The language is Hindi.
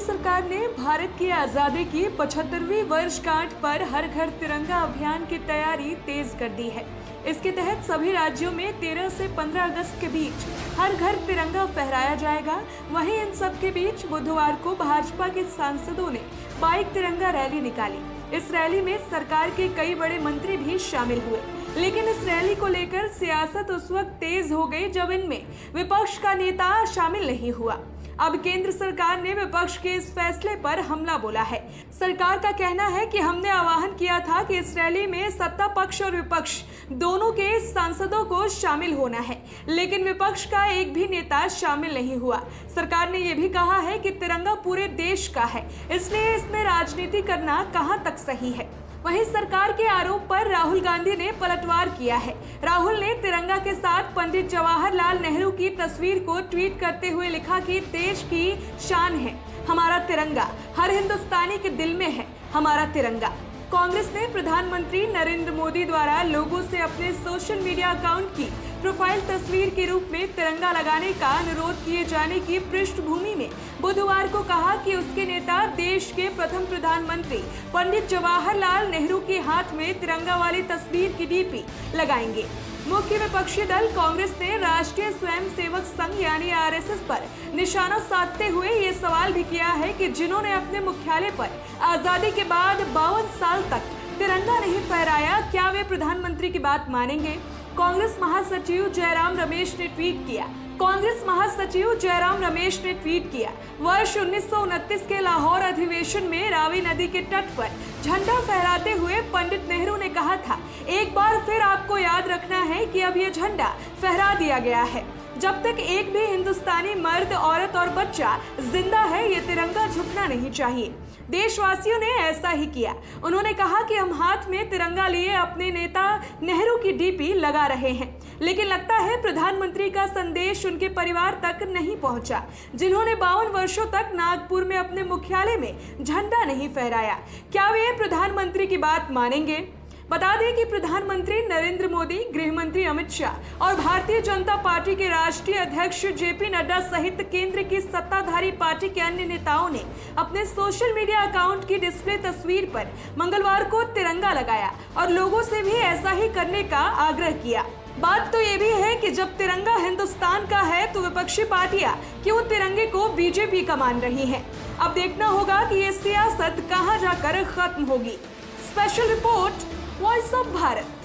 सरकार ने भारत की आजादी की 75वीं वर्षगांठ पर हर घर तिरंगा अभियान की तैयारी तेज कर दी है। इसके तहत सभी राज्यों में 13 से 15 अगस्त के बीच हर घर तिरंगा फहराया जाएगा। वहीं इन सब के बीच बुधवार को भाजपा के सांसदों ने बाइक तिरंगा रैली निकाली। इस रैली में सरकार के कई बड़े मंत्री भी शामिल हुए, लेकिन इस रैली को लेकर सियासत उस वक्त तेज हो गई जब इनमें विपक्ष का नेता शामिल नहीं हुआ। अब केंद्र सरकार ने विपक्ष के इस फैसले पर हमला बोला है। सरकार का कहना है कि हमने आह्वान किया था कि इस रैली में सत्ता पक्ष और विपक्ष दोनों के सांसदों को शामिल होना है, लेकिन विपक्ष का एक भी नेता शामिल नहीं हुआ। सरकार ने यह भी कहा है कि तिरंगा पूरे देश का है, इसलिए इसमें राजनीति करना कहां तक सही है। वहीं सरकार के आरोप पर राहुल गांधी ने पलटवार किया है। राहुल ने तिरंगा के साथ पंडित जवाहरलाल नेहरू की तस्वीर को ट्वीट करते हुए लिखा कि देश की शान है हमारा तिरंगा, हर हिंदुस्तानी के दिल में है हमारा तिरंगा। कांग्रेस ने प्रधानमंत्री नरेंद्र मोदी द्वारा लोगों से अपने सोशल मीडिया अकाउंट की प्रोफाइल तस्वीर के रूप में तिरंगा लगाने का अनुरोध किए जाने की पृष्ठभूमि में बुधवार को कहा कि उसके नेता देश के प्रथम प्रधानमंत्री पंडित जवाहरलाल नेहरू के हाथ में तिरंगा वाली तस्वीर की डीपी लगाएंगे। मुख्य विपक्षी दल कांग्रेस ने राष्ट्रीय स्वयंसेवक संघ यानी आरएसएस पर निशाना साधते हुए ये सवाल भी किया है कि जिन्होंने अपने मुख्यालय पर आजादी के बाद 52 साल तक तिरंगा नहीं फहराया, क्या वे प्रधानमंत्री की बात मानेंगे। कांग्रेस महासचिव जयराम रमेश ने ट्वीट किया, वर्ष 1929 के लाहौर अधिवेशन में रावी नदी के तट पर झंडा फहराते हुए पंडित नेहरू ने कहा था, एक बार फिर आपको याद रखना है कि अब यह झंडा फहरा दिया गया है। जब तक एक भी हिंदुस्तानी मर्द, औरत और बच्चा जिंदा है, ये तिरंगा झुकना नहीं चाहिए। देशवासियों ने ऐसा ही किया। उन्होंने कहा कि हम हाथ में तिरंगा लिए अपने नेता नेहरू की डीपी लगा रहे हैं, लेकिन लगता है प्रधानमंत्री का संदेश उनके परिवार तक नहीं पहुंचा, जिन्होंने 52 वर्षों तक नागपुर में अपने मुख्यालय में झंडा नहीं फहराया। क्या वे प्रधानमंत्री की बात मानेंगे। बता दें कि प्रधानमंत्री नरेंद्र मोदी, गृह मंत्री अमित शाह और भारतीय जनता पार्टी के राष्ट्रीय अध्यक्ष जेपी नड्डा सहित केंद्र की सत्ताधारी पार्टी के अन्य नेताओं ने अपने सोशल मीडिया अकाउंट की डिस्प्ले तस्वीर पर मंगलवार को तिरंगा लगाया और लोगों से भी ऐसा ही करने का आग्रह किया। बात तो ये भी है कि जब तिरंगा हिंदुस्तान का है तो विपक्षी पार्टियां क्यों तिरंगे को बीजेपी का मान रही हैं। अब देखना होगा कि ये सियासत कहां जाकर खत्म होगी। Special report, voice of Bharat.